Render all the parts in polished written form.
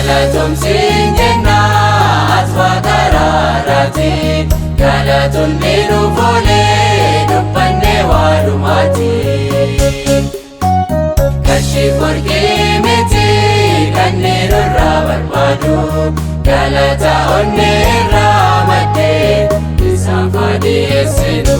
Galatum sinjenna aswaqa raarati galatun dinu fole dubbanne waalumati kashi forgee miti kanneen irraa barbaadu galata onne irraa madde isaan fadhiyeessinu.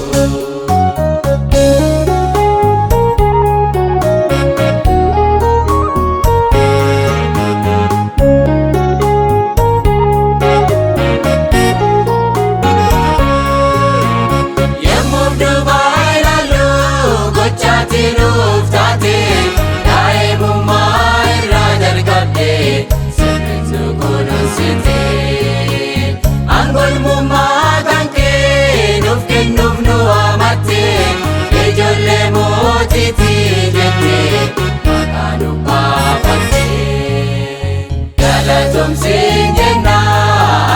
Galatum sinjenna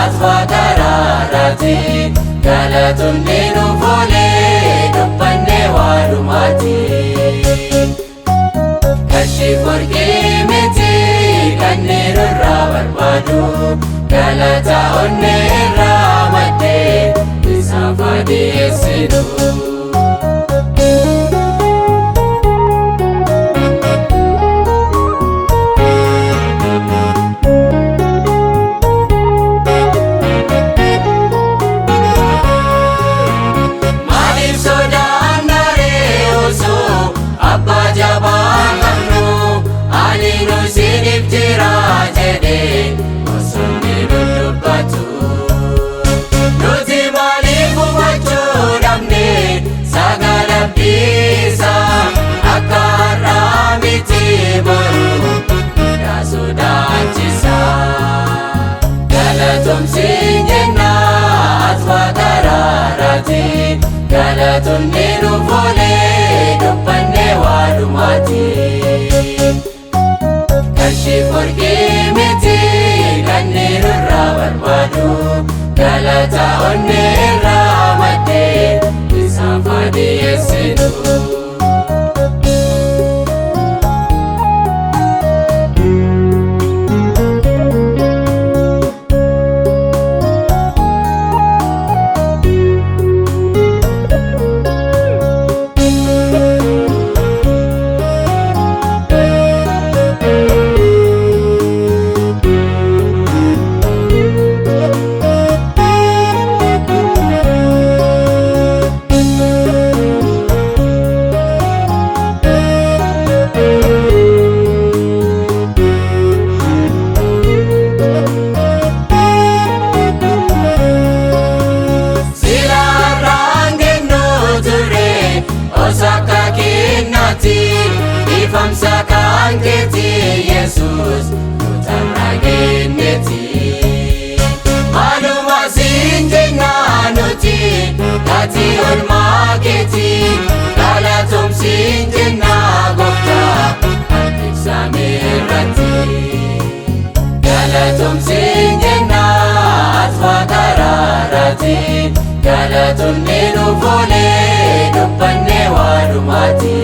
aswaqa raarati galatun dinu fole dubbanne waalumati kashi forgee miti kanneen irraa barbaadu galata onne irraa madde isaan fadhiyeessinu. Galatum sinjenna aswaqa raarati galatun dinu fole dubbanne waalumati kashi forgee miti kanneen irraa barbaadu galata onne irraa madde isaan fadhiyeessinu. Ifamsa kan keti Yesus nutarra genneti maluma sinjenna nuti kati olma keti galatum sinjenna gofta antiksa mirati galatum sinjenna aswaqa raarati galatun dinu fole dubbanne waalumati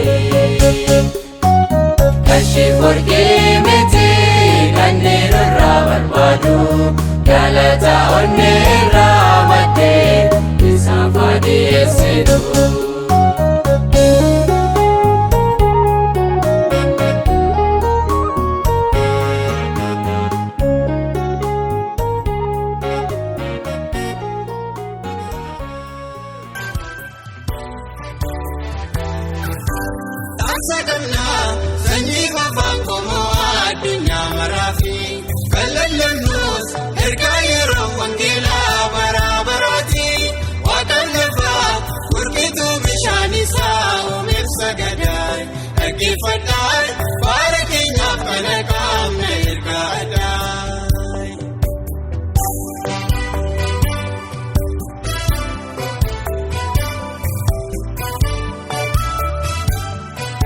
kashi forgee miti kanneen irraa barbaadu galata onne irraa madde isaan fadhiyeessinu.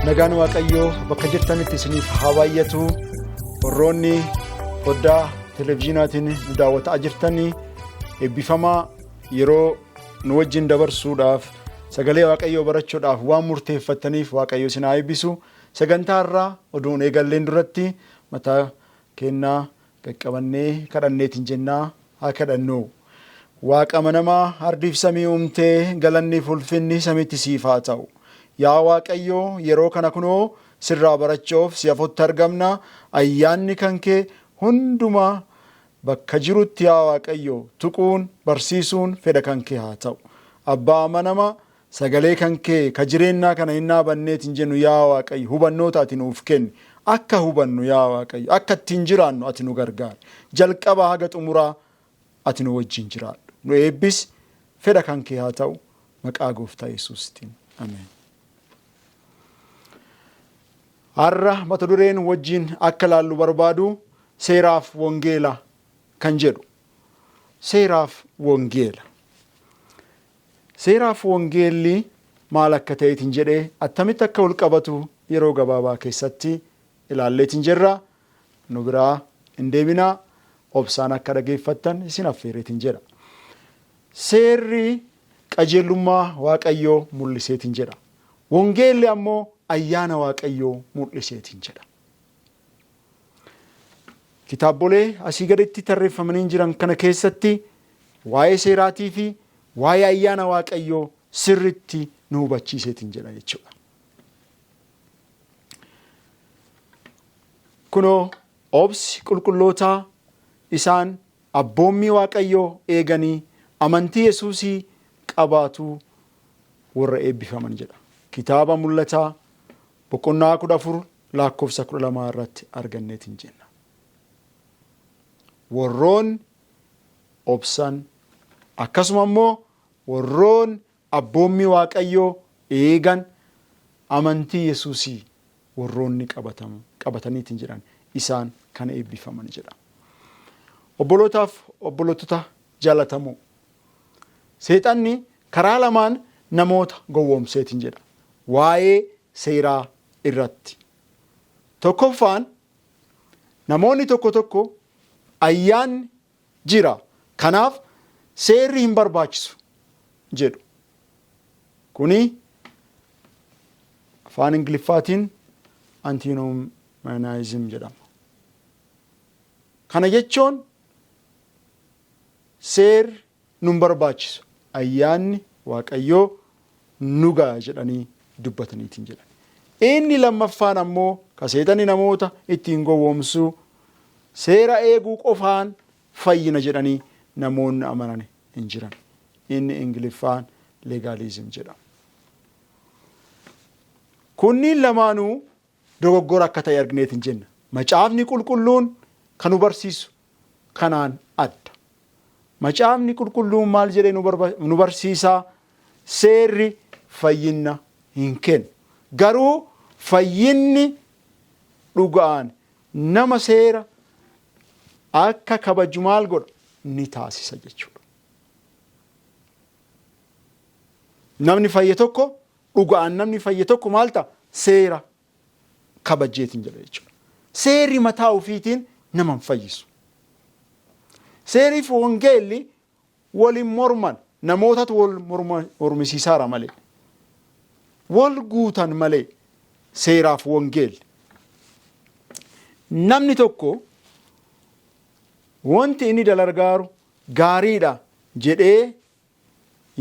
Nagaan Waaqayyoo bakka jirtanitti isiniif haa baay'atu. Warroonni foddaa televizyinaatiin nu daawwataa jirtanii eebbifamaa yeroo nu wajjin dabarsuudhaaf sagalee Waaqayyoo barachuudhaaf waan murteeffataniif Waaqayyo isin haa eebbisu. Sagantaa irraa oduun eegalleen duratti mataa kennaa qaqqabannee kadhanneetiin jennaa haa kadhannu. Waaqa amanamaa ardiif samii uumtee galanni ulfinni samiitti siif haa ta'u. Yaa Waaqayyoo yeroo kana kunoo sirraa barachuuf si afutti argamna. Ayyaanni kan kee hundumaa bakka jirutti yaa Waaqayyoo tuquun barsiisuun fedha kan kee haa ta'u. Abbaa amanamaa sagalee kan kee ka jireenyaa kana hin dhaabanneetiin jennu yaa Waaqayyo hubannoota ati nuuf kenni. Akka hubannu yaa Waaqayyo akka ittiin jiraannu ati nu gargaari. Jalqabaa haga xumuraa ati nu wajjin jiraadhu. Nu eebbis fedha kan kee haa ta'u maqaa gooftaa Yesuustiin. Ameen. Har'a mata dureen wajjin akka laallu barbaadu seeraaf wangeela kan jedhu. Seeraaf wangeela. Seeraaf wangeelli maal akka ta'eetiin jedhee attamitti akka wal qabatu yeroo gabaabaa keessatti ilaalleetiin jirra. Nu biraa hin deebinaa obsaan akka dhageeffattan isin affeereetiin jedha. Seerri qajeelummaa Waaqayyoo mul'iseetiin jedha. Wangeelli ammoo ayyaana Waaqayyoo mul'iseetiin jedha. Kitaabolee asii gaditti tarreeffamanii jiran kana keessatti waa'ee seeraatii fi waa'ee ayyaana Waaqayyoo sirritti nu hubachiiseetiin jedha jechuudha. Kunoo obsi qulqullootaa isaan abboommii Waaqayyoo eeganii amantii Yesuusii qabaatu warra eebbifaman jedha. Kitaaba mul'ataa boqonnaa 14 lakkoofsa 12 irratti arganneetiin jenna. Warroon obsan akkasuma immoo warroon abboommii Waaqayyoo eegan amantii Yesuusii warroonni qabataniitiin jedhan isaan kana eebbifaman jedha. Obbolootaaf obbolootota jaalatamoo. Seexanni karaa lamaan namoota gowwoomseetiin jedha. Waa'ee seeraa irratti. Tokkoffaan namoonni tokko tokko ayyaanni jira. Kanaaf seerri hin barbaachisu jedhu. Kuni afaan Ingiliffaatiin antinomianism jedhama. Kana jechuun seerri nun barbaachisu. Ayyaanni Waaqayyoo nu ga'a jedhanii dubbataniitiin jedhan. Inni lammaffaan ammoo kaseetanii namoota ittiin gowwoomsuu seera eeguu qofaan fayyina jedhanii namoonni amanan hin jiran. Inni Ingiliffaan legalism jedhama. Kunniin lamaanuu dogoggora akka ta'e argineetiin jenna. Macaafni qulqulluun kan nu barsiisu kanaan adda. Macaafni qulqulluun maal jedhee nu barsiisaa? Seerri fayyina hin kennu. Garuu fayyinni dhugaan nama seera akka kabaju maal godha? Ni taasisa jechuudha. Namni fayye tokko dhugaan namni fayye tokko maal ta'a? Seera kabajeetiin jedha jechuudha. Seerri mataa ofiitiin nama hin fayyisu. Seeriif wangeelli waliin morman namootatu wal mormisiisaara malee. Wal guutan malee seeraaf wangeelli. Namni tokko wanti inni dalagaaru gaariidha jedhee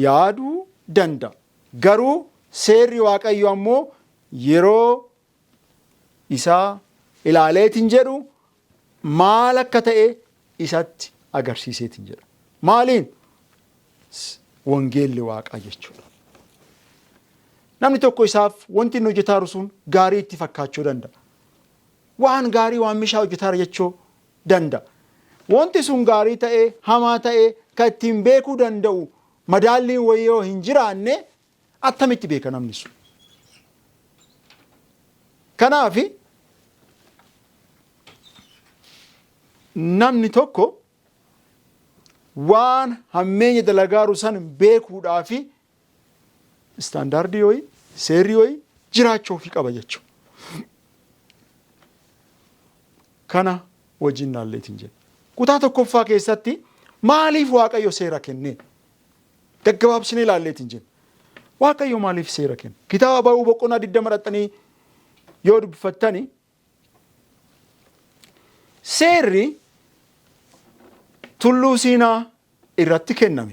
yaaduu danda'a. Garuu seerri Waaqayyo ammoo yeroo isaa ilaaleetiin jedhu maal akka ta'e isatti agarsiiseetiin jedha. Maaliin? Wangeelli Waaqaa jechuudha. Namni tokko isaaf wanti inni hojjetaaru sun gaarii itti fakkaachuu danda'a. Waan gaarii waan meeshaa hojjetaara jechuu danda'a. Wanti sun gaarii ta'ee hamaa ta'ee kan ittiin beekuu danda'u madaalliin wayyoo hin jiraanne attamitti beeka namni sun. Kanaaf namni tokko waan hammeenya dalagaaru san beekuudhaa fi istaandaardii ho'i seerrii ho'i jiraachuu fi qaba jechuudha. Kana wajjin naalleetiin jedha. Kutaa tokkoffaa keessatti maaliif Waaqayyo seera kenne? Gaggabaabsinee ilaalleetiin jenna. Waaqayyo maaliif seera kenne? Kitaaba Ba'uu boqonnaa 20 madhaxxanii yoo dubbifattani seerri tulluu Siinaa irratti kenname.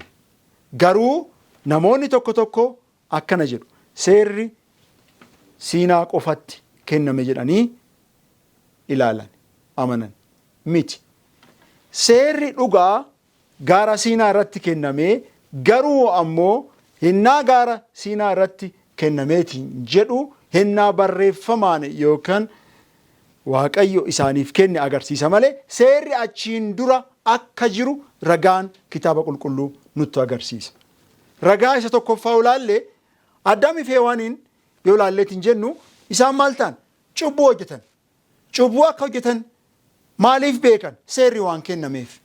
Garuu namoonni tokko tokko akkana jedhu. Seerri Siinaa qofatti kenname jedhanii ilaalan, amanan. Miti. Seerri dhugaa gaara Siinaa irratti kenname, garuu ammoo hennaa gaara Siinaa irratti kennameetiin jedhu hennaa barreeffamaan yookaan Waaqayyo isaaniif kenne agarsiisa malee seerri achiin dura akka jiru ragaan kitaaba qulqulluu nutti agarsiisa. Ragaa isa tokkoffaa ilaallee Addaamiif Hewaaniin yoo ilaalleetiin jennu isaan maal ta'an? Cubbuu hojjetan. Cubbuu akka hojjetan maaliif beekan? Seerri waan kennameef.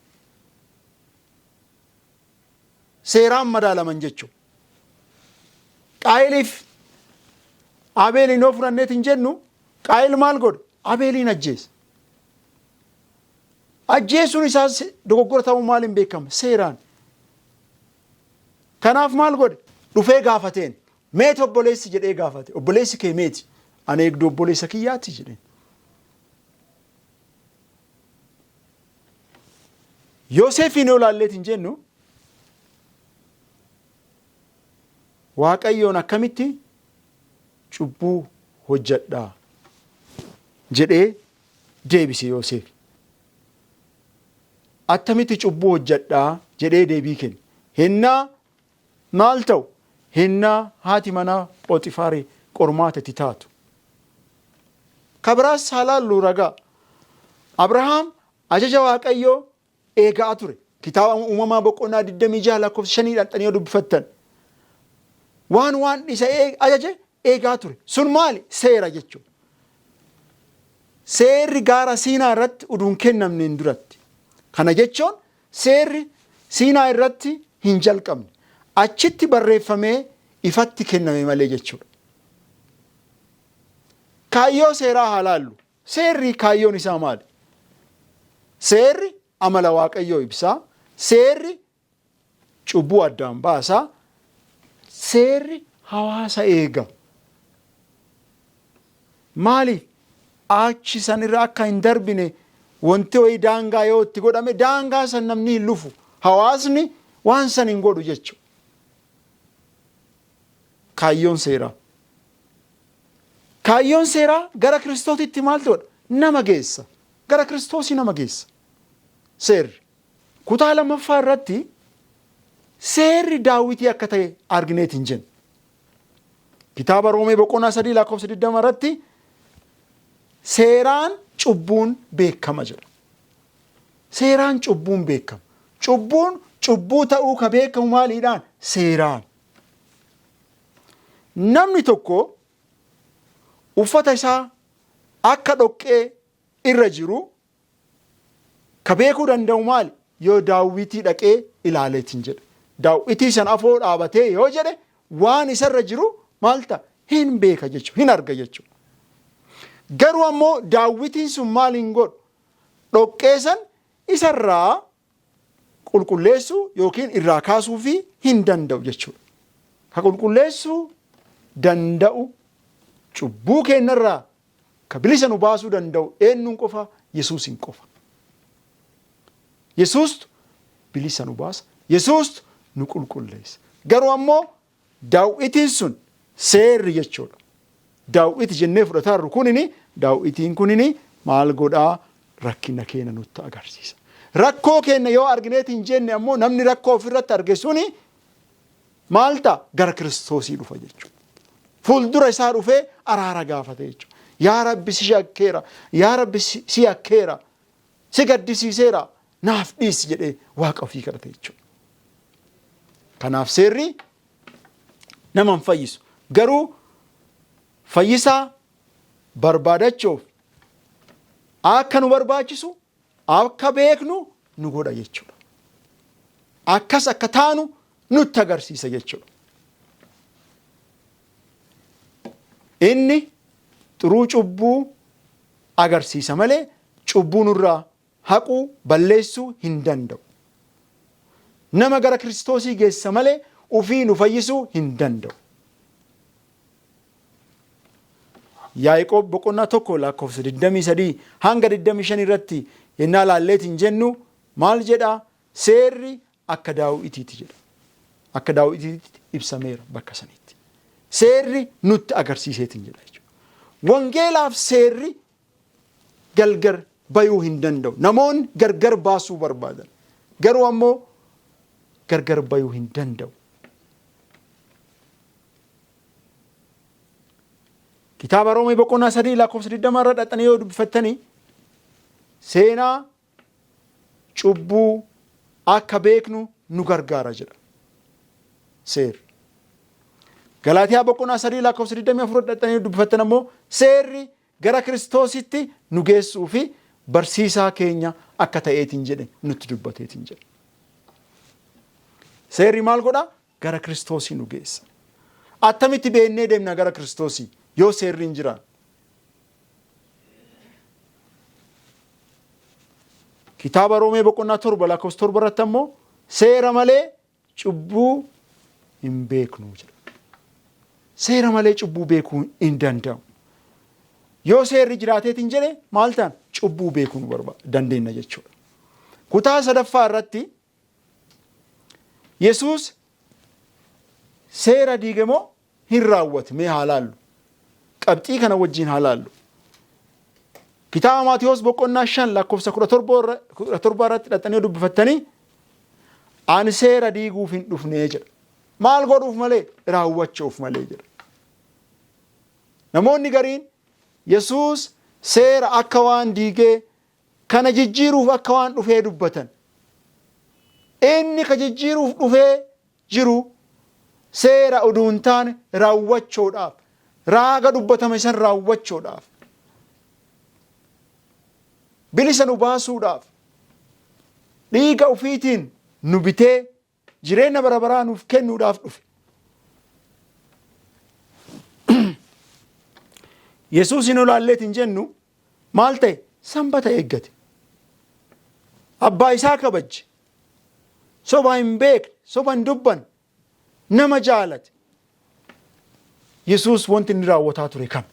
Seeraan madaalaman jechuudha. Qaayiliif Abeeliin yoo fudhanneetiin jennu Qaayil maal godhe? Abeeliin ajjeese. Ajjeesuun isaas dogoggora ta'uu maaliin beekama? Seeraan. Kanaaf maal godhe? Dhufee gaafateen. Meeti obboleessi jedhee gaafate. Obboleessi kee meeti? Ani eegduu obboleessa kiyyaatti jedheen. Yoosefiin yoo ilaalleetiin jennu Waaqayyoon akkamitti cubbuu hojjedhaa jedhee deebise Yoosef. Attamitti cubbuu hojjedhaa jedhee deebii kenne. Hennaa maal ta'u? Hennaa haati manaa Phooxifaar qormaatatti taatu. Kabiraas haalaallu ragaa. Abrahaam ajaja Waaqayyoo eegaa ture. Kitaaba uumamaa boqonnaa 26 lakkoofsa 5 dhaqxanii yoo dubbifattan. Waan isa ajaje eegaa ture. Sun maali? Seera jechuudha. Seerri gaara Siinaa irratti uduun kennamneen duratti. Kana jechuun seerri Siinaa irratti hin jalqabne. Achitti barreeffamee ifatti kenname malee jechuudha. Kaayyoo seeraa haa laallu. Seerri kaayyoon isaa maali? Seerri amala Waaqayyoo ibsaa. Seerri cubbuu addaan baasaa. Seerri hawaasa eega. Maaliif? Achi sanirra akka hin darbine wanti wayii daangaa yoo itti godhame daangaa san namni hin lufu. Hawaasni waan san hin godhu jechuudha. Kaayyoon seeraa. Kaayyoon seeraa gara Kiristootitti maal godha? Nama geessa. Gara Kiristoosii nama geessa. Seerri. Kutaa lammaffaa irratti seerri Daawitii akka ta'e argineet hin jennu. Kitaaba Roomee boqonnaa 3 lakkoofsa 20 irratti seeraan cubbuun beekama jedha. Seeraan cubbuun beekama. Cubbuun cubbuu ta'uu ka beekamu maaliidhaan? Seeraan. Namni tokko uffata isaa akka dhoqqee irra jiru ka beekuu danda'u maali? Yoo Daawitii dhaqee ilaaleetiin jedha. Daawitii san afoo dhaabatee yoo jedhe waan isarra jiru maal ta'a? Hin beeka jechuudha. Hin arga jechuudha. Garuu ammoo Daawitiin sun maal hin godhu? Dhoqqee san isarraa qulqulleessuu yookiin irraa kaasuu fi hin danda'u jechuudha. Ka qulqulleessuu danda'u cubbuu keenyarraa ka bilisa nu baasuu danda'u eenyuun qofa? Yesuusin qofa. Yesuustu bilisa nu baasa. Yesuustu nu qulqulleessa. Garuu ammoo Daawitiin sun seerri jechuudha. Daawiti jennee fudhataarru kunini Daawitiin kunini maal godhaa? Rakkina keenya nutti agarsiisa. Rakkoo keenya yoo argineetiin jenne ammoo namni rakkoo ofirratti arge suni maal ta'a? Gara Kiristoosii dhufa jechuudha. Fuuldura isaa dhufee araara gaafate jechuudha. Yaa Rabbi si shakkeera. Yaa Rabbi si yakkeera. Si gaddisiiseera. Naaf dhiisi jedhee Waaqa ofii kadhate jechuudha. Kanaaf seerri nama hin fayyisu. Garuu fayyisaa barbaadachuuf akka nu barbaachisu akka beeknu nu godha jechuudha. Akkas akka taanu nutti agarsiisa jechuudha. Inni xuruu cubbuu agarsiisa malee cubbuu nurraa haquu balleessuu hin danda'u. Nama gara Kiristoosii geessa malee ufii nu fayyisuu hin danda'u. Yaaqoob boqonnaa 1 lakkoofsa 23 hanga 25 irratti yennaa laalleetiin jennu maal jedhaa? seerri akka Daawitiiti jedha. Akka Daawitiitti ibsameera bakka sanitti. Seerri nutti agarsiiseetiin jedha jechuudha. Wangeelaaf seerri gargar bayuu hin danda'u. Namoonni gargar baasuu barbaadan. Garuu ammoo gargar bayuu hin danda'u. Kitaaba Roomee boqonnaa 3 lakkoofsa 20 irra dhaqanii yoo dubbifattanii seenaa cubbuu akka beeknu nu gargaara jedha seerri. Galaatiyaa boqonnaa 3 lakkoofsa 24 dhaqanii dubbifattan ammoo seerri gara Kiristoositti nu geessuu fi barsiisaa keenya akka ta'eetiin jedhe nutti dubbateetiin jedhe. Seerri maal godha? Gara Kiristoosii nu geessa. Attamitti beennee deemna gara Kiristoosii yoo seerri hin jiraan? Kitaaba Roomee boqonnaa 7 lakkoofsa 7 irratti ammoo seera malee cubbuu hin beeknu jedha. Seera malee cubbuu beekuu hin danda'u. Yoo seerri jiraateetiin jedhe maal ta'an? Cubbuu beekuu nu dandeenya jechuudha. Kutaa 3ffaa irratti Yesuus seera diige moo hin raawwate? Mee haa laallu. Qabxii kana wajjin haa laallu. Kitaaba Maatiyos boqonnaa 5 lakkoofsa 17 irratti dhaqanii dubbifattanii ani seera diiguuf hin dhufnee jedha. Maal godhuuf malee? Raawwachuuf malee jedha. Namoonni gariin Yesuus seera akka waan diigee kana jijjiiruuf akka waan dhufee dubbatan. Inni ka jijjiiruuf dhufee jiru seera oduu hin taane raawwachuudhaaf, raaga dubbatame san raawwachuudhaaf, bilisa nu baasuudhaaf, dhiiga ofiitiin nu bitee jireenya bara baraa nuuf kennuudhaaf dhufe. Yesuus hin olaalleetiin jennu maal ta'e? Sanbata eeggate. Abbaa isaa kabaje. Soba hin beekne, soba hin dubbanne, nama jaalate. Yesuus wanti inni raawwataa ture kam?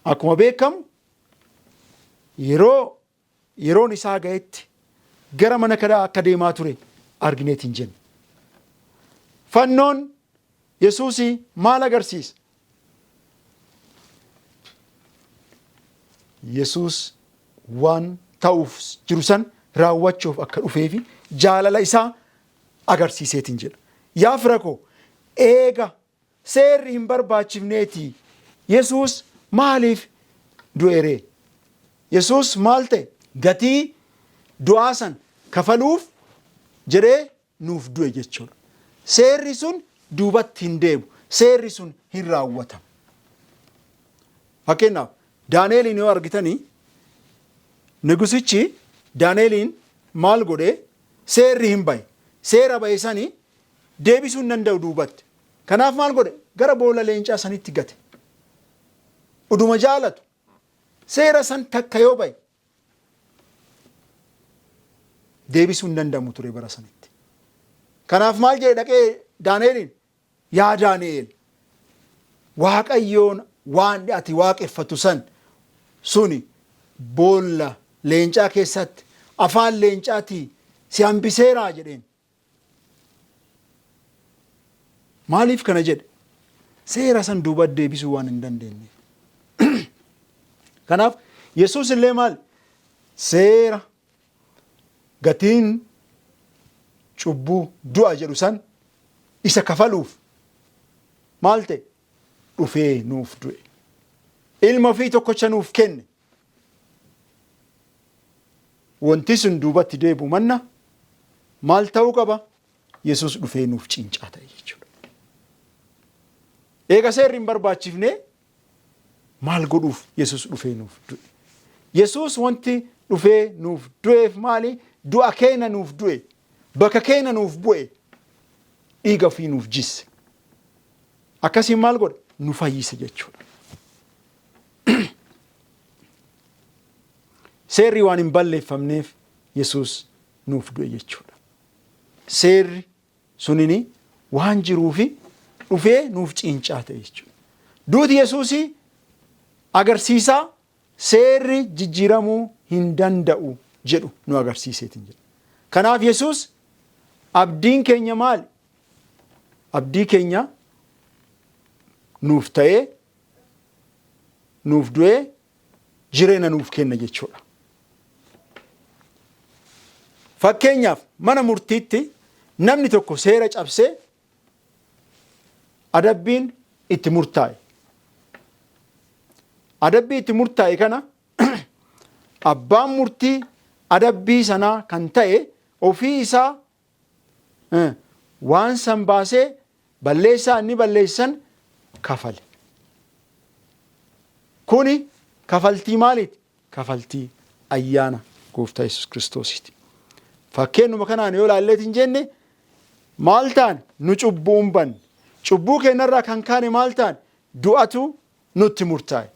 Akkuma beekamu yeroon isaa ga'etti gara mana kadhaa akka deemaa ture argineetiin jenna. Fannoon Yesuusii maal agarsiisa? Yesuus waan ta'uuf jiru san raawwachuuf akka dhufee fi jaalala isaa agarsiiseetiin jedha. Yaa fira koo, eega seerri hin barbaachifneetii Yesuus maaliif du'e? Yesuus maal ta'e? Gatii du'aa san kafaluuf jedhee nuuf du'e jechuudha. Seerri sun duubatti hin deebu. Seerri sun hin raawwatamu. Fakkeenyaaf Daani'eliin yoo argitanii Nugusichi Daani'eliin maal godhee? Seerri hin baye. Seera baye sanii deebisuu hin danda'u duubatti. Kanaaf maal godhe? Gara boolla leencaa sanitti gate. Uduma jaalatu seera san takka yoo baye deebisuu hin danda'amu ture bara sanitti. Kanaaf maal jedhe dhaqee Daani'eliin? Yaa Daani'el, Waaqayyoon waan ati waaqeffatu san suni boolla leencaa keessatti afaan leencaatii si hambiseeraa jedheen. Maaliif kana jedhe? Seera san duuba deebisuu waan hin dandeenye. Kanaaf Yesuus illee maal? Seera gatiin cubbuu du'a jedhu san isa kafaluuf maal ta'e? Dhufee nuuf du'e. Ilma ofii tokkocha nuuf kenne. Wanti sun duubatti deebi'u manna maal ta'uu qaba? Yesuus dhufee nuuf cincaa ta'e jechuudha. Eega seerri hin barbaachifne maal godhuuf Yesuus dhufee nuuf du'e? Yesuus wanti dhufee nuuf du'eef maali? Du'a keenya nuuf du'e. Bakka keenya nuuf bu'e. Dhiiga ofii nuuf jisse. Akkasiin maal godhe? Nu fayyise jechuudha. Seerri waan hin balleeffamneef Yesuus nuuf du'e jechuudha. Seerri sunini waan jiruufi dhufee nuuf cincaa ta'e jechuudha. Duuti Yesuusii agarsiisaa seerri jijjiiramuu hin danda'u jedhu nu agarsiiseetiin jedha. Kanaaf Yesuus abdiin keenya maali? Abdii keenya nuuf ta'ee, nuuf du'ee, jireenya nuuf kenna jechuudha. Fakkeenyaaf mana murtiitti namni tokko seera cabsee adabbiin itti murtaa'e. Adabbii itti murtaa'e kana abbaan murtii adabbii sanaa kan ta'e ofii isaa waan san baasee balleessaa inni balleessan kafale. Kuni kafaltii maaliiti? Kafaltii ayyaana Gooftaa Yesuus Kiristoosiiti. Fakkeenyuma kanaan yoo ilaalleetiin jenne maal taane? Nu cubbuu hin banne. Cubbuu keenyarraa kan kaane maal taane? Du'atu nutti murtaa'e.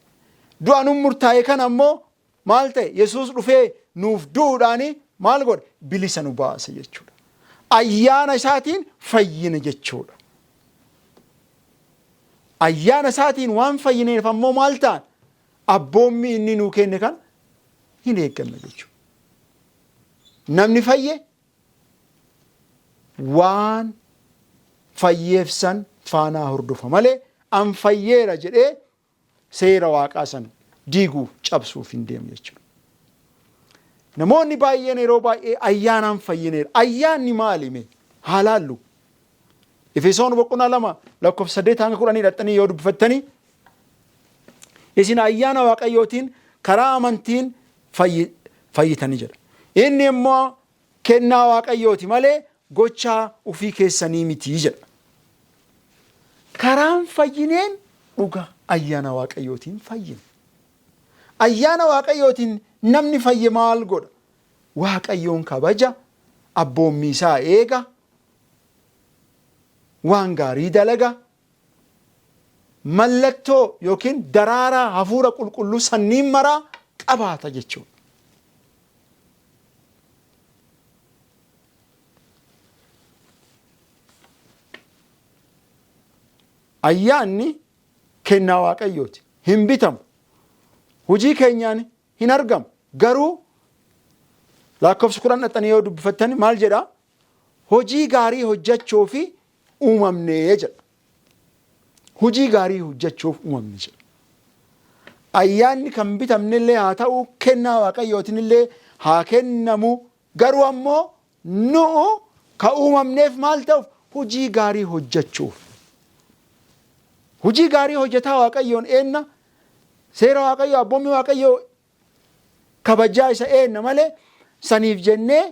Du'a nutti murtaa'e kana ammoo maal ta'e? Yesuus dhufee nuuf du'uudhaani maal godhe? Bilisa nu baase jechuudha. Ayyaana isaatiin fayyina jechuudha. Ayyaana isaatiin waan fayyineef ammoo maal ta'an? Abboommi inni nuu kenne kan hin eegganna jechuudha. Namni fayye waan fayyeef san faanaa hordofa malee an fayyeera jedhee seera waaqaa san diiguuf cabsuuf hin deemu jechuudha. Namoonni baay'een yeroo baay'ee ayyaanaan fayyineera. Ayyaanni maali? Haa laallu. Efesoon 2:8-10 dhaxxanii yoo dubbifattanii isin ayyaana waaqayyootiin karaa amantiin fayyitanii jedha. Inni immoo kennaa waaqayyooti malee gochaa ufii keessanii mitii jedha. Karaan fayyineen dhuga ayyaana waaqayyootiin fayyina. Ayyaana waaqayyootiin namni fayye maal godha? Waaqayyoon kabaja, abboommii isaa eega, waan gaarii dalaga, mallattoo yookiin daraaraa hafuura qulqulluu sanniin maraa qabaata jechuudha. Ayyaanni kennaa waaqayyooti. Hin bitamu. Hojii keenyaan hin argamu. Garuu lakkoofsa 10 dhaxxanii yoo dubbifattani maal jedhaa? Hojii gaarii hojjechuu fi uumamnee jedha. Hojii gaarii hojjechuuf uumamne jedha. Ayyaanni kan bitamne illee haa ta'u, kennaa waaqayyootiin illee haa kennamu. Garuu ammoo nu'u ka uumamneef maal ta'uuf? Hojii gaarii hojjechuuf. Hojii gaarii hojjetaa waaqayyoon eenna? Seera waaqayyoo, abboommii waaqayyoo kabajaa isa eenna malee saniif jennee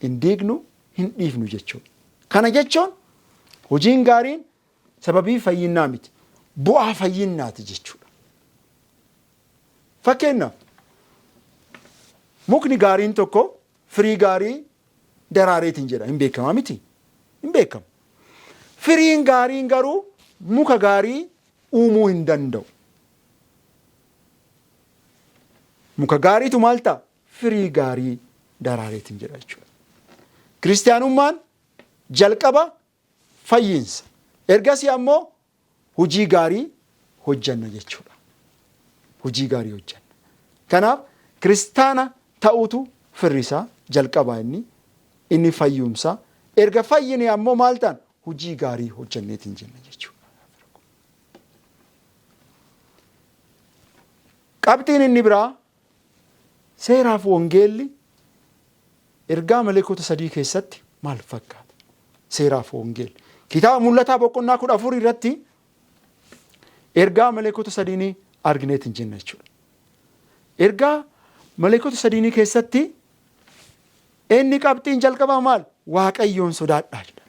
hin diignu, hin dhiifnu jechuudha. Kana jechuun hojiin gaariin sababii fayyinaa miti. Bu'aa fayyinnaati jechuudha. Fakkeenyaaf mukni gaariin tokko firii gaarii daraareetiin jedha. Hin beekamaa miti? Hin beekamu. Firiin gaariin garuu muka gaarii uumuu hin danda'u. Muka gaariitu maal ta'a? Firii gaarii daraareetiin jedha jechuudha. Kiristaanummaan jalqaba fayyinsa. Ergasii ammoo hojii gaarii hojjanna jechuudha. Hojii gaarii hojjanna. Kanaaf kiristaana ta'utu firrisaa jalqabaa inni fayyumsaa. Erga fayyine ammoo maal ta'an? Hojii gaarii hojjanneetiin jenna jechuudha. Qabxiin inni biraa seeraaf wangeelli ergaa maleekota 3 keessatti maal fakkaata? Seeraaf wangeelli. Kitaaba Mul'ataa boqonnaa 14 irratti ergaa maleekota 3 argineetiin jenna jechuudha. Ergaa maleekota 3 keessatti inni qabxiin jalqabaa maal? Waaqayyoon sodaadhaa jedha.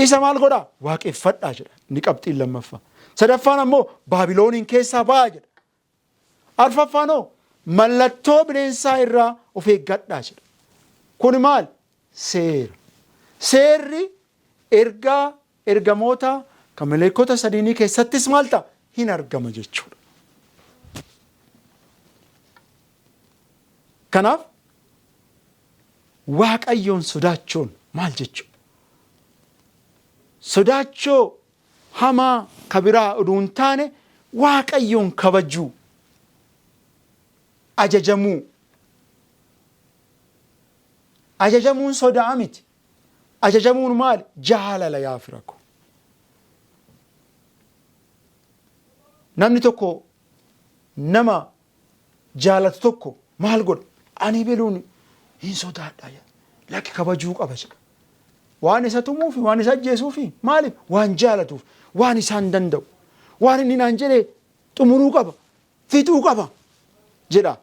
Isa maal godhaa? Waaqeffadhaa jedha. Inni qabxiin lammaffaa. Sadaffaan ammoo Baabilooniin keessaa ba'aa jedha. Arfaffaanoo mallattoo bineensaa irraa of eeggadhaa jedha. Kun maal? Seera. Seerri ergaa ergamoota kan maleekota 3 keessattis maal ta'a? Hin argama jechuudha. Kanaaf Waaqayyoon sodaachuun maal jechuudha? Sodaachoo hamaa kabiraa oduu hin taane Waaqayyoon kabajuu, ajajamuu, Ajajamuun sodaa miti. Ajajamuun maali? Jaalala yaa fira koo. Namni tokko nama jaalatu tokko maal godha? Ani beluun hin sodaadha. Lakki kabajuu qaba jedha. Waan isa tumuufi, waan isa ajjeesuufi maaliif? Waan jaalatuuf, waan isaan danda'u, waan inni naan jedhee xumuruu qaba, fixuu qaba jedha.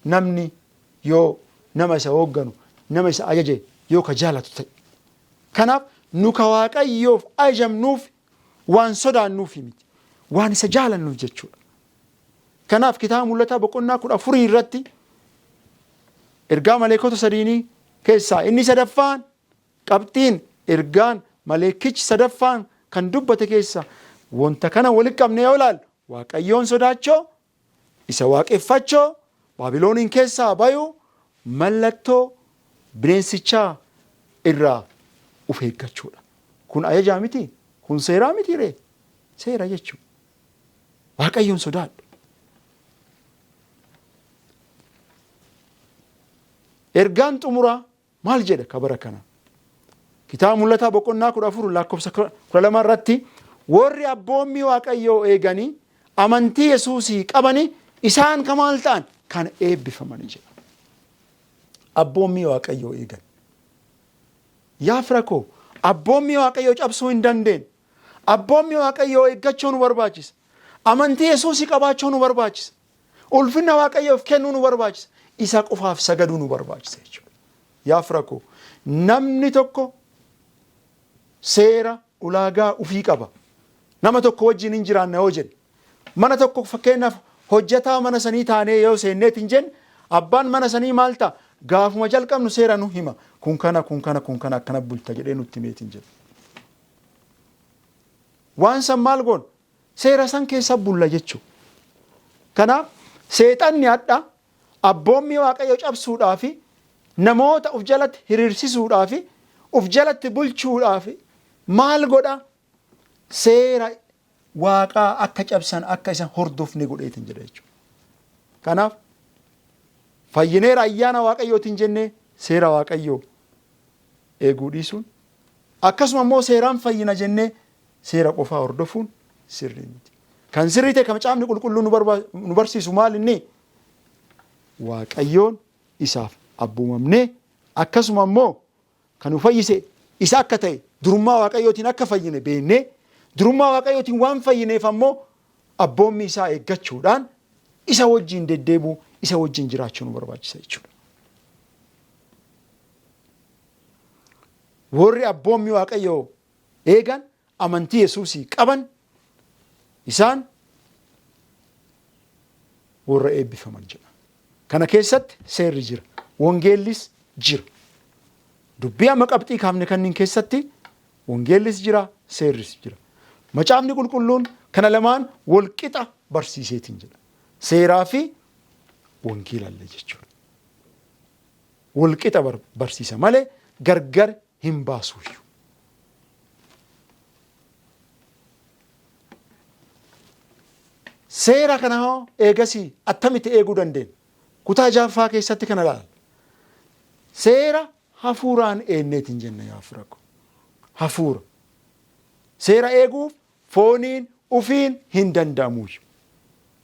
Namni yoo nama isa hoogganu, nama isa ajaje yoo ka jaalatu ta'e. Kanaaf nu ka Waaqayyoof ajajamnuuf waan sodaannuufi miti, waan isa jaalannuuf jechuudha. Kanaaf kitaaba Mul'ataa boqonnaa 14 irratti ergaa maleekota sadiinii keessaa inni sadaffaan qabxiin ergaan maleekichi sadaffaan kan dubbate keessa wanta kana walitti qabne yoo ilaalu Waaqayyoon sodaachoo, isa waaqeffachoo, Baabilooniin keessaa bayuu, mallattoo bineensichaa irraa uf eeggachuudha. Kun ajajaa miti? Kun seeraa miti ree? Seera jechuudha. Waaqayyoon sodaadhu. Ergaan xumuraa maal jedha kabara kana? Kitaaba Mul'ataa boqonnaa 14 lakkoofsa 12 irratti warri abboommii Waaqayyoo eeganii amantii Yesuusii qabanii isaan ka maal ta'an? Kan eebbifamanii jedha. Abboommii Waaqayyoo eegan. Yaa fira koo, abboommii Waaqayyoo cabsuu hin dandeenye. Abboommii Waaqayyoo eeggachuu nu barbaachisa. Amantii Yesuusii qabaachuu nu barbaachisa. Ulfina Waaqayyoof kennuu nu barbaachisa. Isa qofaaf sagaduu nu barbaachisa jechuudha. Yaa fira koo, namni tokko seera ulaagaa ufii qaba. Nama tokko wajjin hin jiraanne yoo jedhe, mana tokko fakkeenyaaf hojjetaa mana sanii taanee yoo seenneet hin jenne, abbaan mana sanii maal ta'a? Gaafuma jalqabnu seera nu hima. Kun kana akkana bulta jedhee nutti himeet hin jedhu. Waan san maal goon? Seera san keessa bulla jechuudha. Kanaaf seexanni hadha abboommii Waaqayyoo cabsuudhaafi namoota uf jalatti hiriirsisuudhaafi uf jalatti bulchuudhaafi maal godha? Seera Waaqaa akka cabsan akka isaan hordofne godheetin jedha jechuudha. Kanaaf fayyineera ayyaana Waaqayyootiin jennee seera Waaqayyoo eeguu dhiisuun, akkasuma immoo seeraan fayyina jennee seera qofaa hordofuun sirrii miti. Kan sirrii ta'e kan caafni qulqulluu nu barsiisu maal inni? Waaqayyoon isaaf abboomamnee akkasuma immoo kan nu fayyise isa akka ta'e durummaa Waaqayyootiin akka fayyine beennee durummaa Waaqayyootiin waan fayyineef ammoo abboommii isaa eeggachuudhaan isa wajjin deddeebuu, isa wajjin jiraachuu nu barbaachisa jechuudha. Warri abboommii Waaqayyoo eegan amantii Yesuusii qaban isaan warra eebbifaman jedha. Kana keessatti seerri jira, wangeellis jira. Dubbii amma qabxii kaafne kanneen keessatti wangeellis jira, seerris jira. Macaafni qulqulluun kana lamaan wal qixa barsiiseetiin jedha. Seeraa fi wangeelallee jechuudha. Wal qixa barsiisa malee gargar hin baasuuyyuu. Seera kana hoo eegasii attamitti eeguu dandeenya? Kutaa 6ffaa keessatti kana ilaala. Seera hafuuraan eenneetiin jenna yaa fira koo. Hafuura. Seera eeguuf fooniin ufiin hin danda'amu.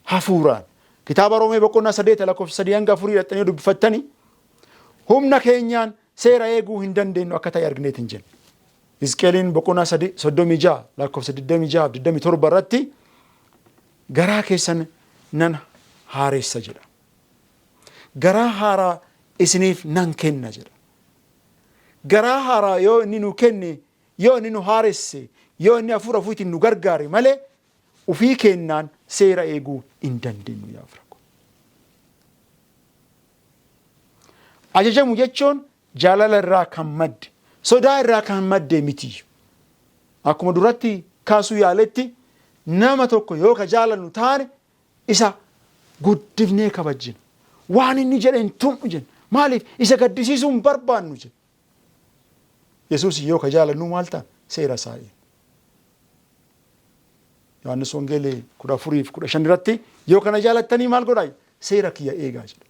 Hafuuraan. Kitaaba Roomee boqonnaa 8 lakkoofsa 3 hanga 4 hidhattanii dubbifattanii humna keenyaan seera eeguu hin dandeenyu akka ta'e argineetiin jenna. Hizqeeliin boqonnaa 36 lakkoofsa 26-27 irratti garaa keessan nan haareessa jedha. Garaa haaraa isiniif nan kenna jedha. Garaa haaraa yoo inni nu kenne, yoo inni nu haaresse, yoo inni hafuura ofiitiin nu gargaare malee ufii kennaan seera eeguu hin dandeenyu yaa fira koo. Ajajamu jechuun jaalala irraa kan madde, sodaa irraa kan madde miti. Akkuma duratti kaasuu yaaletti nama tokko yoo ka jaalannu taane isa guddifnee kabajjina. Waan inni jedheen tum'u jenna. Maaliif? Isa gaddisiisuu hin barbaannu jenna. Yesuus yoo ka jaalannu maal ta'a? Seera isaa eegu. Yohaannis Wangeelii 14-15 irratti yoo kana jaalattanii maal godhaa? Seera kiyya eegaa jedha.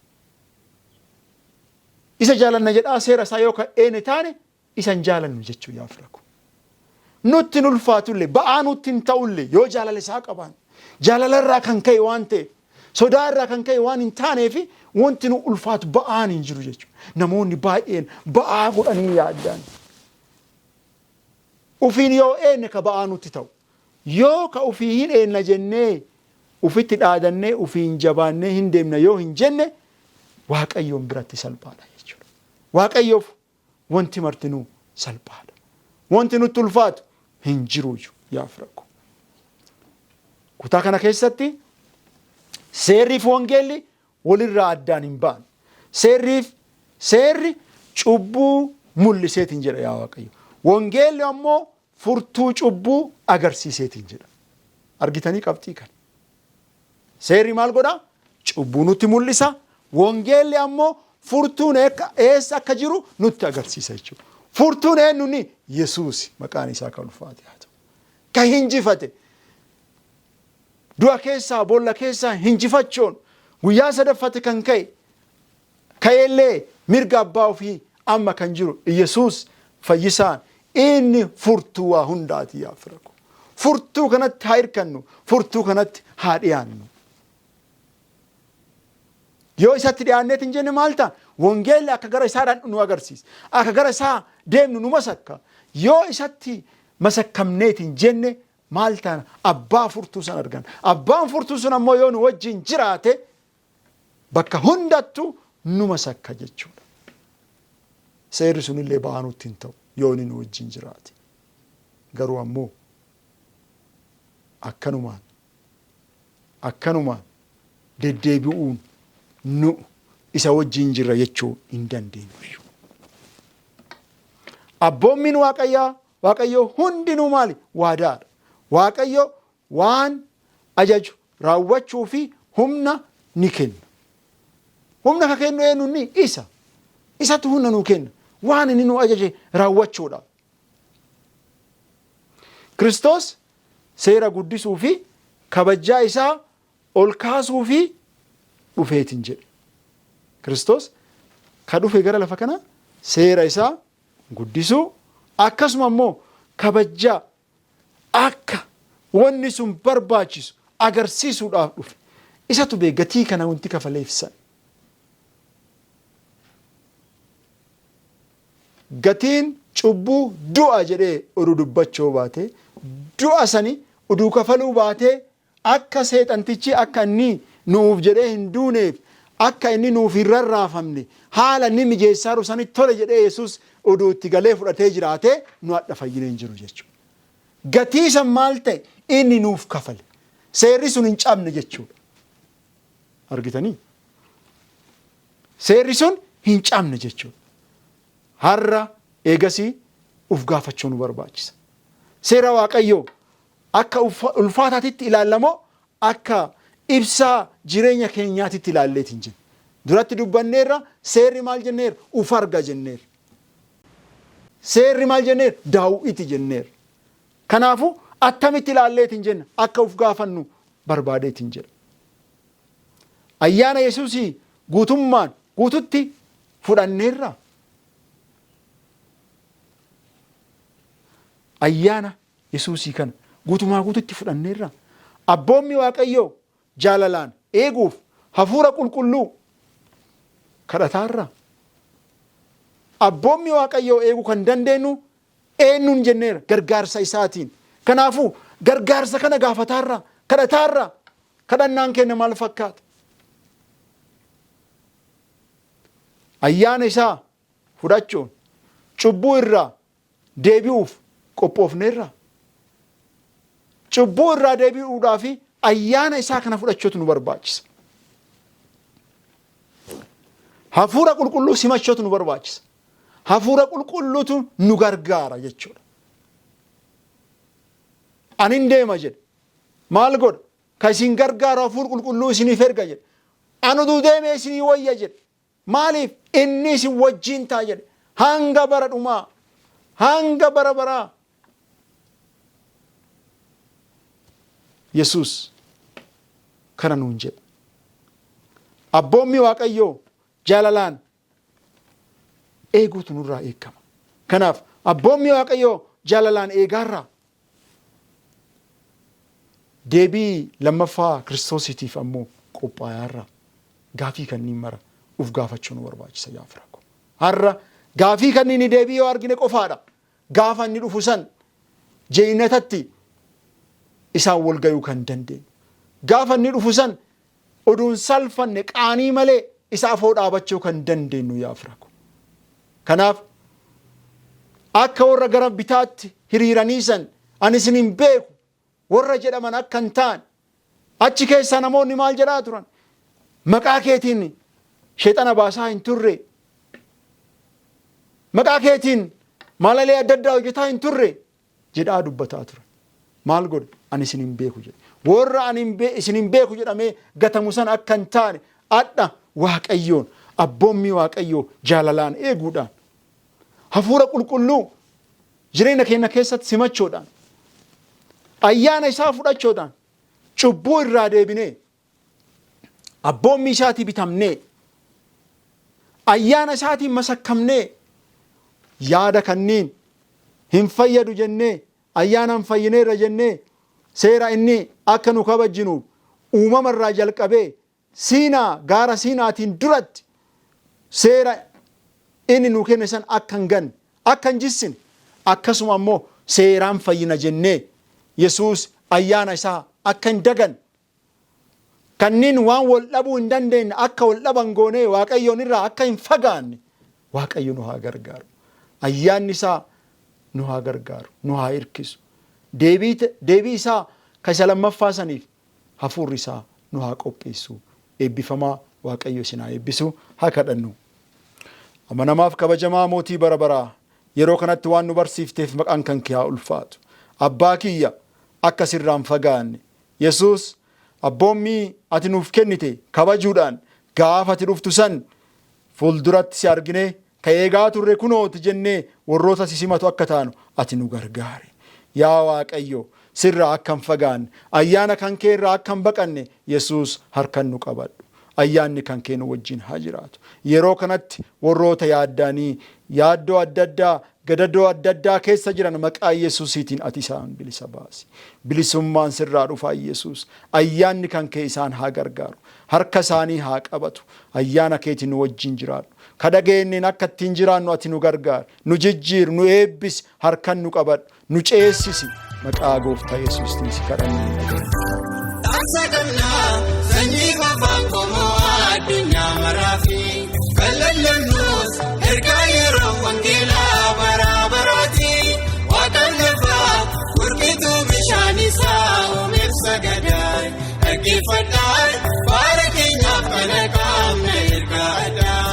isa jaalanna jedhaa seera isaa yoo ka'een taane isan jaalannu jechuu yaa fira ko. Nutti hin ulfaatullee ba'aa nutti hin ta'ullee yoo jaalala isaa qaban jaalala irraa kan ka'e waan ta'eef sodaa irraa kan ka'e waan hin taaneef wanti nu ulfaatu ba'aan hin jiru jechuudha. Namoonni baay'een ba'aa godhanii yaaddaan. Ufiin yoo eenye ka ba'aa nutti ta'u yoo ka ufii hin eenna jennee ufitti dhaadannee ufiin jabaannee hin deemna yoo hin jenne Waaqayyoon biratti salphaadha jechuudha. Waaqayyoof wanti martinuu salphaadha. Wanti nutti ulfaatu hin jiru yaa fira ko. Kutaa kana keessatti seerriif wangeelli walirraa addaan hin baanu. Seerri cubbuu mul'iseetiin jedha yaa Waaqayyo. Wangeelli ammoo furtuu cubbuu agarsiiseetiin jedha. Argitanii qabxii kan. Seerri maal godha? Cubbuu nutti mul'isa. Wangeelli ammoo furtuun eessa akka jiru nutti agarsiisa jechuudha. Furtuun eenyuuni? Yesuus maqaan isaa kan ulfaate haa ta'u. Kan hinjifate. Du'a keessaa boolla keessaa hinjifachoon guyyaa sadaffate kan ka'ellee mirga abbaa ofii amma kan jiru Yesuus fayyisaan inni furtuu waa hundaati yaa fira ko. Furtuu kanatti haa hirkannu. Furtuu kanatti haa dhiyaannu. Yoo isatti dhiyaanneet hin jenne maal ta'a? Wangeelli akka gara isaadhaan nu agarsiisa. Akka gara isaa deemnu nu masakka. Yoo isatti masakkamneet hin jenne maal taana? Abbaa furtuu san argan. Abbaan furtuu sun ammoo yoo nu wajjin jiraate bakka hundattu nu masakka jechuudha. Seerri sunillee ba'aa nutti hin ta'u yoo nu wajjin jiraate. Garuu ammoo akkanumaan deddeebi'uun nu isa wajjin jirra jechuu hin dandeenyu. Abboommiin Waaqayyoo hundinuu maali? Waadaadha. Waaqayyo waan ajaju raawwachuu fi humna ni kenna. Humna ka kennu eenyuuni? Isa. Isatu humna nu kenna. Waan inni nu ajaje raawwachuudha. Kiristoos seera guddisuu fi kabajaa isaa ol kaasuu fi dhufeetiin jedhe. Kiristoos ka dhufe gara lafa kana seera isaa guddisuu akkasuma immoo kabajaa akka wanni sun barbaachisu agarsiisuudhaaf dhufe. Isatu gatii kana wanti kafaleefsan. Gatiin cubbuu du'a jedhee oduu dubbachuu baatee du'a sani oduu kafaluu baatee akka seexantichi akka inni nuuf jedhee hin duuneef akka inni nuuf hin rarraafamne haala inni mijeessaaru sanitti tole jedhee Yesuus oduu itti galee fudhatee jiraatee nu hadha fayyinee hin jiru jechuudha. Gatii san maal ta'e inni nuuf kafale. Seerri sun hin cabne jechuudha. Argitanii? Seerri sun hin cabne jechuudha. Har'a eegasii uf gaafachuu nu barbaachisa. Seera Waaqayyoo akka ulfaataatitti ilaallamoo akka ibsaa jireenya keenyaatitti ilaalleetiin jenna. Duratti dubbanneerra seerri maal jenneerra? Uf arga jenneerra. Seerri maal jenneerra? Daawwiti jenneerra. Kanaafuu attamitti ilaalleetiin jenna akka uf gaafannu barbaadeetiin jedha. Ayyaana Yesuusii guututti fudhanneerra. Ayyaana Yesuusii kana guututti fudhanneerra. Abboommi Waaqayyoo jaalalaan eeguuf hafuura qulqulluu kadhataarra. Abboommi Waaqayyoo eeguu kan dandeenyu eenyuun jenneera? Gargaarsa isaatiin. Kanaafuu gargaarsa kana gaafataarra kadhataarra. Kadhannaan keenya maal fakkaata? Ayyaana isaa fudhachuun cubbuu irraa deebi'uuf qophoofneerra. Cubbuu irraa deebi'uudhaaf ayyaana isaa kana fudhachuutu nu barbaachisa. Hafuura qulqulluu simachuutu nu barbaachisa. Hafuura qulqulluutu nu gargaara jechuudha. Ani hin deema jedhe. Maal godha? Ka isin gargaaru hafuura qulqulluu isiniif erga jedhe. Ani deemee isinii wayya jedhe. Maaliif? Inni isin wajjin ta'a jedhe. Hanga bara dhumaa. Hanga bara baraa. Yesuus kana nuun jedha. Abboommi Waaqayyoo jaalalaan eeguutu nurraa eegama. Kanaaf abboommi Waaqayyoo jaalalaan eegaarraa deebii lammaffaa Kiristoosiitiif ammoo qophaayaarraa gaafii kanneen mara uf gaafachuu nu barbaachisa yaa fira ko. Har'a gaafii kanneen deebii yoo argine qofaadha. Gaafa inni dhufu san jeenatatti isaan wal gayuu kan dandeenyu. Gaafa inni dhufu san oduun salphanne qaanii malee isaaf hoo dhaabachuu kan dandeenyu yaa fira ko. Kanaaf akka warra gara bitaatti hiriiranii san ani isin hin beeku warra jedhaman akka hin taane achi keessa namoonni maal jedhaa turan maqaa keetiin sheexana baasaa hin turre maqaa keetiin maalalee adda addaa hojjetaa hin turre jedhaa dubbataa turan. Maal godhe ani isin hin beeku jedhe warra ani isin hin beeku jedhamee gatamu san akka hin taane adha Waaqayyoon abboommi Waaqayyoo jaalalaan eeguudhaan hafuura qulqulluu jireenya keenya keessatti simachuudhaan ayyaana isaa fudhachuudhaan cubbuu irraa deebinee abboommi isaatii bitamnee ayyaana isaatiin masakkamnee yaada kanneen hin fayyadu jennee ayyaana hin fayyineerra jennee seera inni akka nu kabajjinuuf uumama irraa jalqabee siinaa gaara siinaatiin duratti seera inni nu kenne san akka hin ganne akka hin jissine akkasuma ammoo seeraan fayyina jennee Yesuus ayyaana isaa akka hin dagan kanneen waan wal dhabuu hin dandeenye akka wal dhaban goonee Waaqayyoon irraa akka hin fagaanne Waaqayyo nu haa gargaaru. Ayyaanni isaa nu haa gargaaru, nu haa hirkisu. Deebii isaa ka isa lammaffaa saniif hafuurri isaa nu haa qopheessu. Eebbifamaa Waaqayyo isin haa eebbisu. Haa kadhannu. Amanamaaf kabajamaa mootii bara baraa yeroo kanatti waan nu barsiifteef maqaan kan kee haa ulfaatu. Abbaa kiyya akka sirraan fagaanne Yesuus abboommii ati nuuf kennite kabajuudhaan gaafa ati dhuftu san fuulduratti si argine ka eegaa turre kunooti jennee warroota si simatu akka taanu ati nu gargaari. Yaa Waaqayyo sirraa akka hin fagaanne ayyaana kan kee irraa akka hin baqanne Yesuus harkaan nu qabadhu. Ayyaanni kan kee nu wajjin haa jiraatu. Yeroo kanatti warroota yaaddaanii yaaddoo adda addaa gadadoo adda addaa keessa jiran maqaa Yesuusiitiin ati isaan bilisa baasi. Bilisummaan sirraa dhufaa Yesuus. Ayyaanni kan kee isaan haa gargaaru. Harka isaanii haa qabatu. Ayyaana keetiin nu wajjin jiraadhu. Kadhageenneen akka ittiin jiraannu ati nu gargaari. Nu jijjiir, nu eebbisi, harkaan nu qabadhu. Nu ceessisi. Maqaa Gooftaa Yesuusiin si kadhanna. Sanyii afaan Oromoo addunyaa maraafi kallallannuus ergaa yeroo wangeelaa bara baraati waaqaan lafaa gurgituu bishaan isaa uumeef sagadaa dhaggeeffadhaa baara keenyaaf kana qaamna ergaa addaa.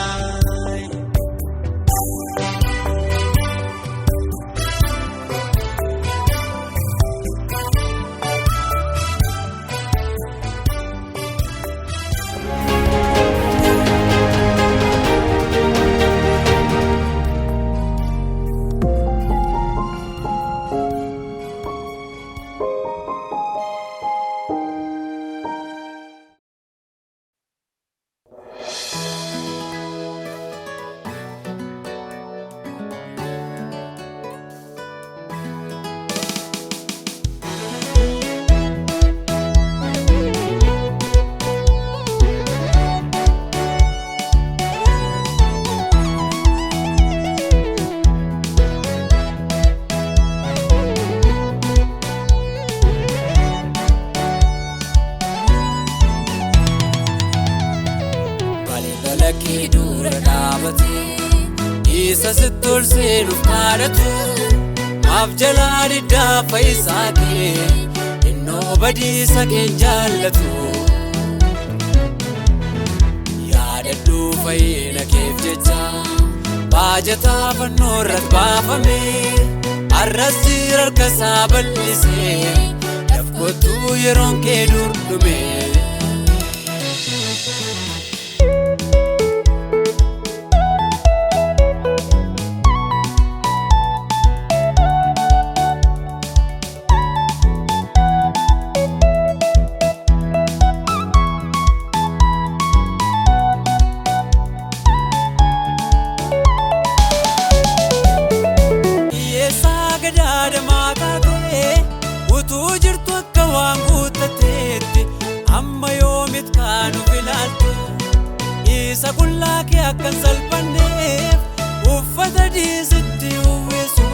Isa situl seeruuf kadhatu maaf jalaa diddaa fayyisaa kee innoo badiisa keen jaallatu yaadadhuu fayyina keef jecha baajataa fannoo irratti baafame arrasti harkasaa bal'isee dafqottuu yeroon kee dur dhume. isa qullaa kee akkan salphanneef uffata diisitti uwwisu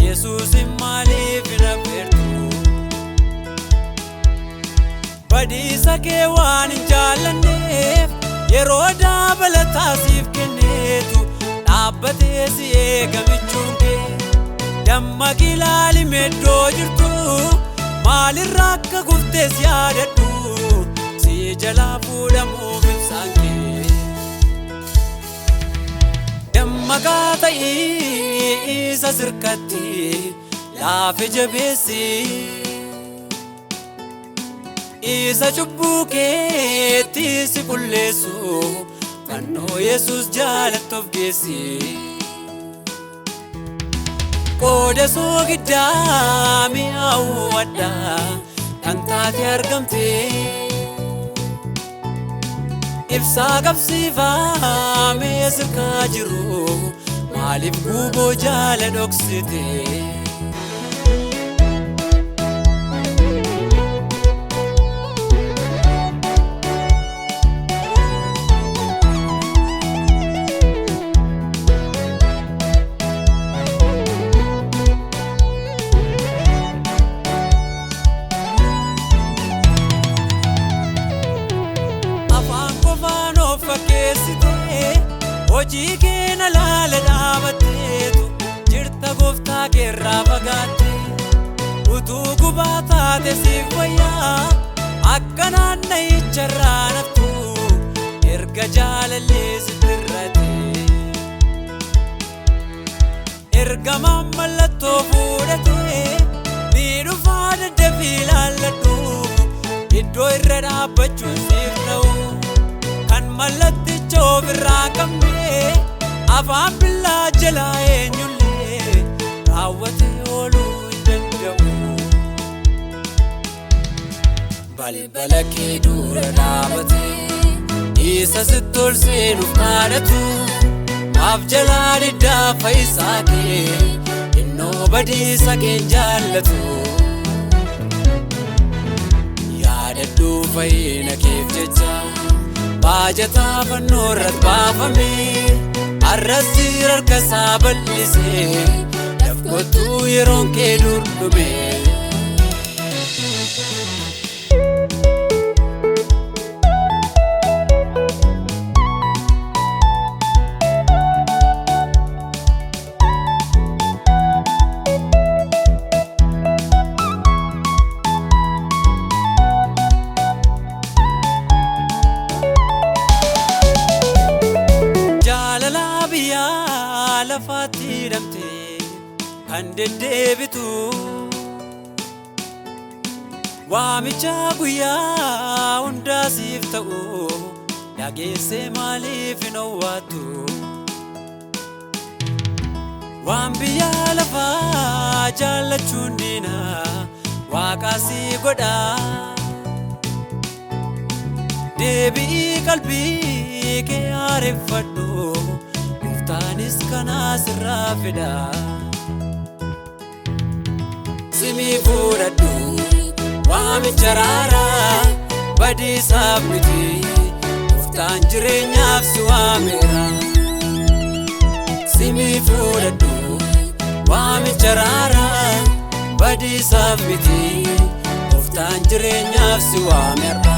Yesuusin maaliif hin affeertu badiisa kee waan hin jaallanneef yeroo dabalataa siif kenneetu dhaabbatee si eega michuun kee dammaqi ilaali meeddoo jirtu maalirraa akka kuftee si yaadadhu si jalaa fuudhamuuf ibsaan kee dammaqaa ta'ii isa sirkatti laafe jabeessi isa cubbuu keetti si qulleessu fannoo Yesuus jaalatti of geessi qooda soogiddaa mi'aawu addaa kan taate argamte ibsaa qabsiifamee sirkaa jiru maaliif guuboo jaala dhoksite hojii kee na laala dhaabatteetu jirta gooftaa keerraa fagaatte utuu gubaa taate siif wayyaa akka naanna'icharraa naftu erga jaalallee sitirrate ergamaan mallattoo fuudhatee ni dhufaa daddafii ilaalladhu iddoo irra dhaabbachuun siif ta'u kan mallatticha ofirraa qabne afaan billaa jalaa eenyullee raawwatee ooluu hin danda'u balbala kee dura dhaabatee isa sitti ol seenuuf kadhatu maaf jalaa diddaa fayyisaa kee innoo badiisa kee jaallatu yaadadhu fayyina keef jecha baajataa fannoo irratti baafame arras jira harkasaa bal'isee dafqottuu yeroon kee dur dhume lafaatti hidhamte kan deddeebitu waamicha guyyaa hundaa siif ta'u dhageessee maaliif hin owwaattu waan biyya lafaa jaallachuun diina waaqaa si godha deebi'ii qalbii kee haareffadhu taanis kanaa sirraa fida simii fuudhadhu waamicha raaraa badiisaaf miti gooftaan jireenyaaf si waameera simii fuudhadhu waamicha raaraa badiisaaf miti gooftaan jireenyaaf si waameera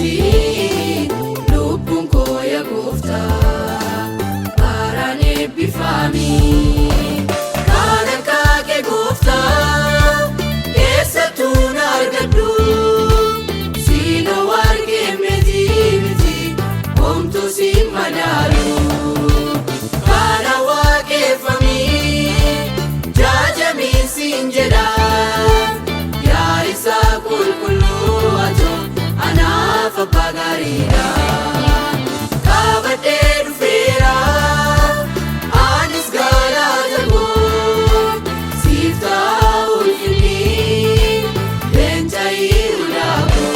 keetiin lubbuun koo yaa Gooftaa baaraan eebbifamii. Kan akka kee Gooftaa eessattuu na argadhu siinoo argee miti homtuu siin madaalu. Kana waaqeffamii jaajamii siin jedha yaa Isaa qulqulluu atoo anaaf abbaa gaariidha. Qabadhee dhufeera anis galata koo siif ta'a ulfinni leenca Yihuudaa koo.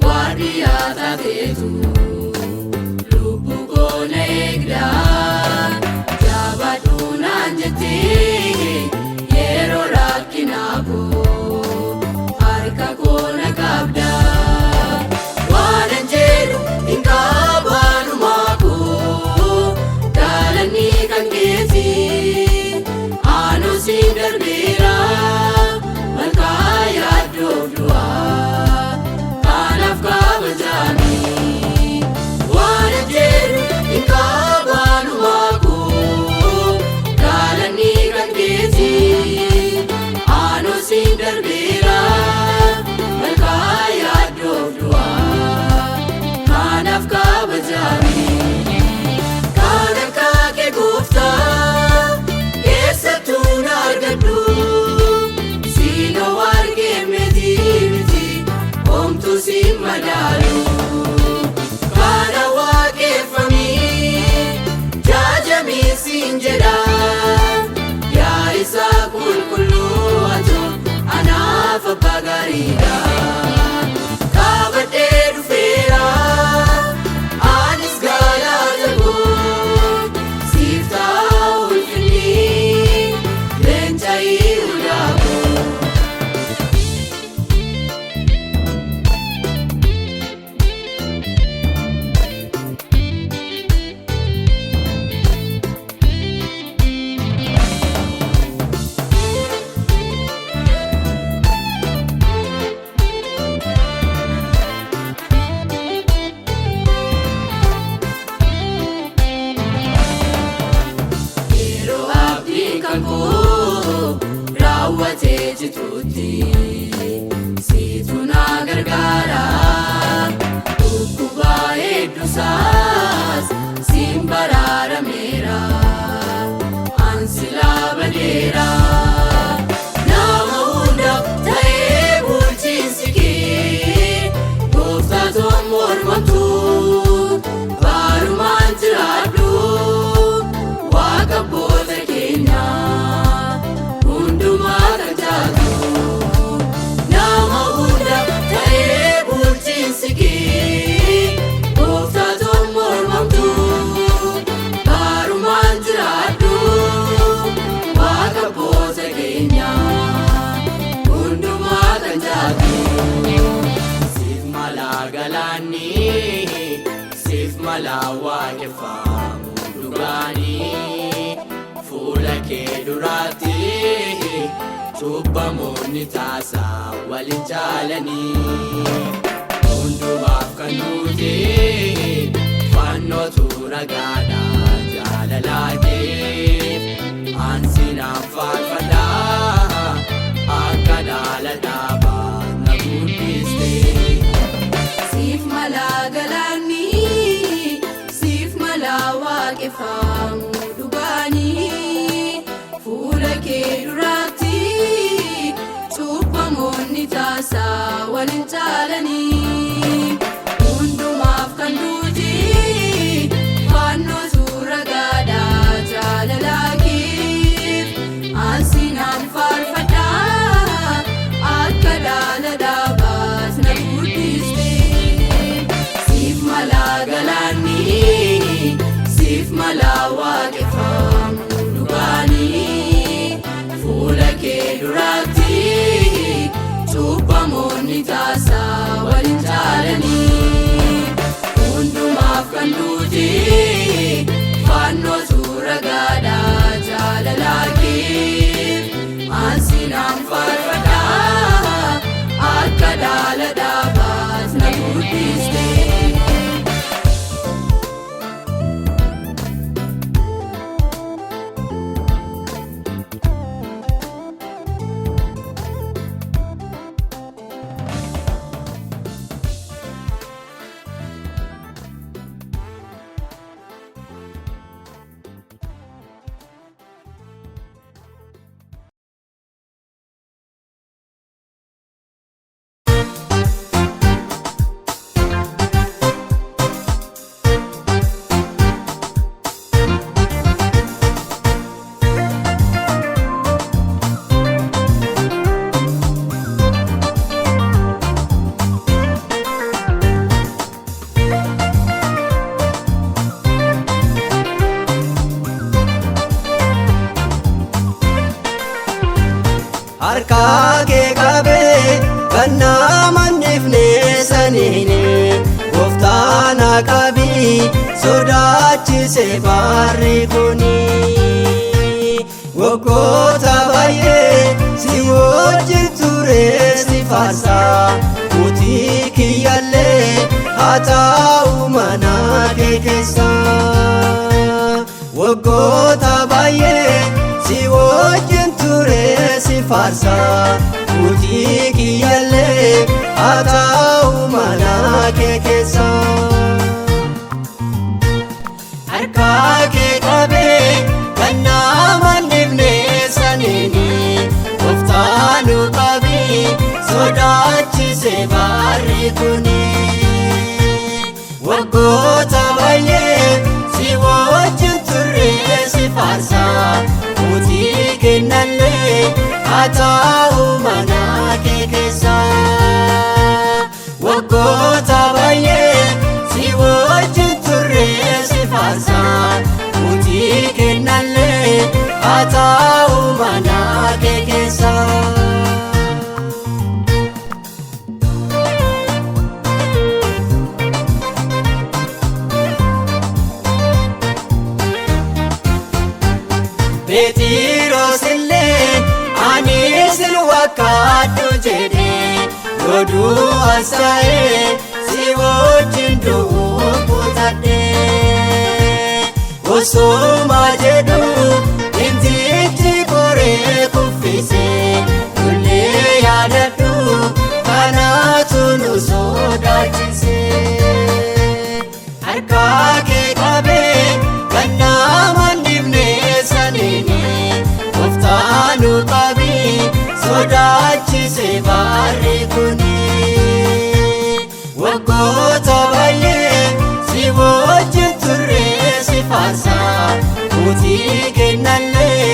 Waardiyyaa taateetu lubbuu koo na eegda jabaadhu naan jettee yeroo rakkinaa koo harka koo na qabda. Waanan jedhu hin qabaanumaa koo galanni kan keeti aanoo siin darbeera malkaa yaaddoof du'aa kanaaf kabajamii. Waanan jedhu hin qabaanumaa koo galanni kan keeti aanoo siin darbeera malkaa yaaddoof du'aa kanaaf kabajamii. Kan akka kee Gooftaa eessattuu na argadhu siinoo argee miti homtuu siin madaalu. Kana waaqeffamii jaajamii siin jedha yaa Isaa qulqulluu atoo anaaf abbaa gaariidha. Qabadhee dhufeera anis galata koo siif ta'a ulfinni leenca Yihuudaa koo. Yeroo abdiin kan koo raawwatee jituutti siitu na gargaara. Dhukkuba hedduusaas siin baraarameera ansilaa badeera. Nama hundaaf ta'ee bulchiinsi kee Gooftaa toon mormatu baarumaan jiraadhu Waaqa abboota keenyaa hundumaa kan taatu. Nama hundaaf ta'ee bulchiinsi kee Gooftaa toon mormatu baarumaan jiraadhu Waaqa abboota keenyaa hundumaa kan taatu. Siif mala galaanni siif mala waaqeffamu dhugaanii fuula kee duraatti cubbamoonni taasaa waliin jaalanii. Hundumaaf kan nuti fannootu ragaadha jaalalaa keef ansinaan faarfadha akka dhaalataa baana guddistee. Siif mala galaanni siif mala waaqeffamu dhugaanii fuula kee duraatti cubbamoonni taasaa waliin jaalanii. Hundumaaf kan nuti fannootu ragaadha jaalalaa keef ansinaan faarfadha akka dhaalataa baana guddistee. Siif mala galaanni taasaa waliin jaalanii hundumaaf kan duuti fannootu ragaadhaa jaalalaakiif ansinaan faarfadhaa akka dhaala dhaabaas na guddiste. harka kee qabee kan nama hin dhiifne saniini gooftaan qabii sodaachise barri kuni waggoota baay'ee si wajjin ture si faarsa utii kiyyaallee haa ta'u mana kee keessa waggoota baay'ee si wajjin ture si faarsa utii kiyyaallee haa ta'u mana kee keessa harka kee qabee kan nama hin dhiifne saniini gooftaan qabii sodaachise barri kuni waggoota baay'ee si wajjin ture si faarsa utii kennallee haa ta'u mana kee keessa waggoota baay'ee si wajjin ture si faarsa utii kennallee haa ta'u mana kee keessa. Beetiroos illee ani sin wakkaadhu jedhee godhuu asa'ee si wajjin du'uu kutadhee osuma jedhu intichi koree kuffisee tullee yaadadhu kanaatu nu sodaachisee harka kee qabee kan nama hin dhiifne saniini gooftaan qabii sodaachise barri kuni waggoota baay'ee si wajjin ture si faarsa utii kennallee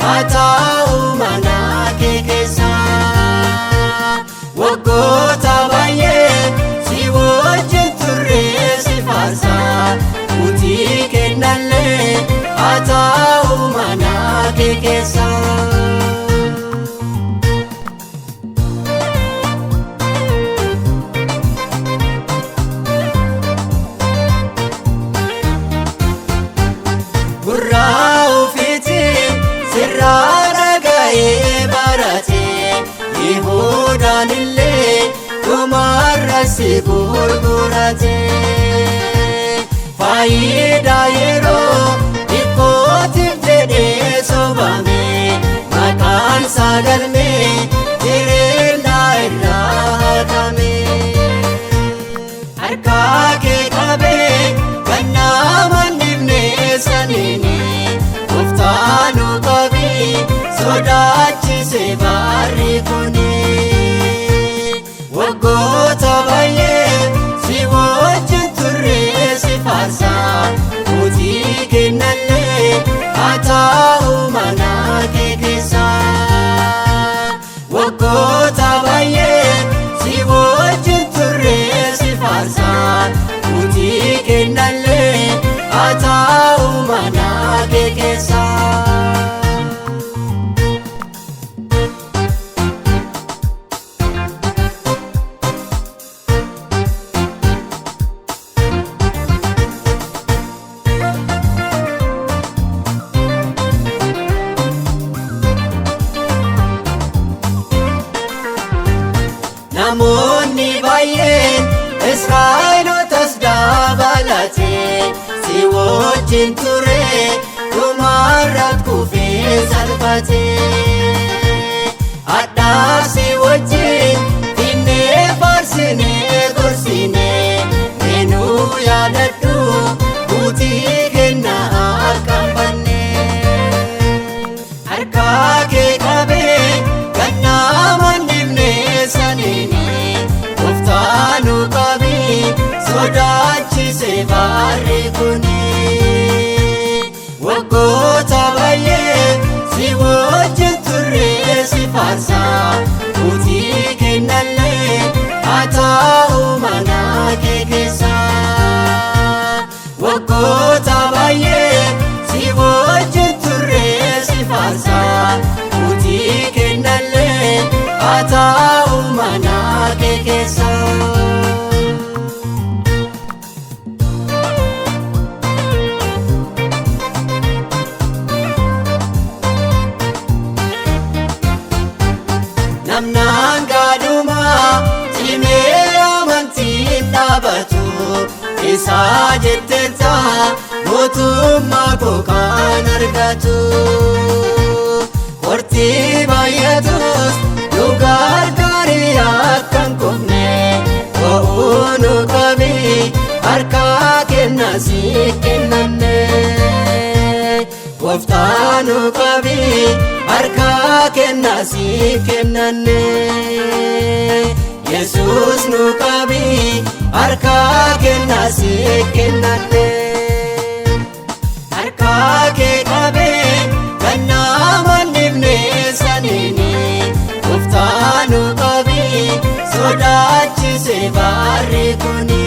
haa ta'u mana kee keessa waggoota baay'ee si wajjin ture si faarsa utii kennallee haa ta'u mana kee keessa. Gurraa ofiitiin sirraa dhaga'ee barate Yihuudaan illee dhumarra si gurgurate faayidaa yeroo dhikkootiif jedhee sobame maqaan isaa galmee jireenya irraa hatame harka kee qabee kan nama hin dhiifne saniini gooftaan qabii sodaachise barri kuni waggoota baay'ee si wajjin ture si faarsa utii kennallee haa ta'u mana kee keessa wajjin ture dhumarratti kufee salphatee addaa si wajjin finnee faarsinee gorsinee meenuu yaadadhu buutii kennaa akkanfannee harka kee qabee gannaa mandifnee saniini gooftaanu qabii sodaachisee baarri kuni waggoota baay'ee si wajjin turre si faarsaa buutii kennallee haa ta'u mana kee keessa waggoota baay'ee si wajjin turre si faarsaa buutii kennallee haa ta'u mana kee keessa. Namnaan gaadhumaa cimee amantiin dhaabatu isaa jetteetta mootummaa koo kan argatu qortii baay'atus nu gargaari akkan kufne bo'uu nu qabi harka kenna si kennanne gooftaanu qabi harka kenna si kennanne Yesuus nu qabi harka kenna si kennanne harka kee qabee gannaa mandifnee saniini gooftaanu qabi sodaachisee baarri kuni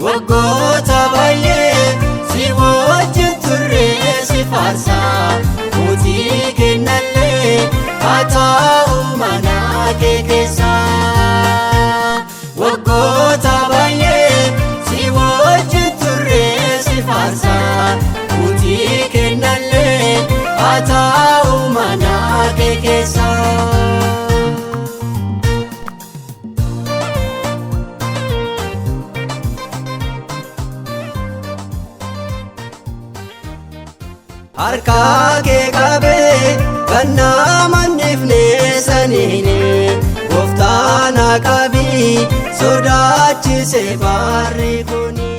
waggoota baay'ee si wajjin turre si faarsaa buutii kennallee haa ta'u mana kee keessa waggoota baay'ee si wajjin turre si faarsaa buutii kennallee haa ta'u mana kee keessa. Harka kee qabee gannaa mandifnee saniini gooftaana qabii sodaachisee baarri kuni.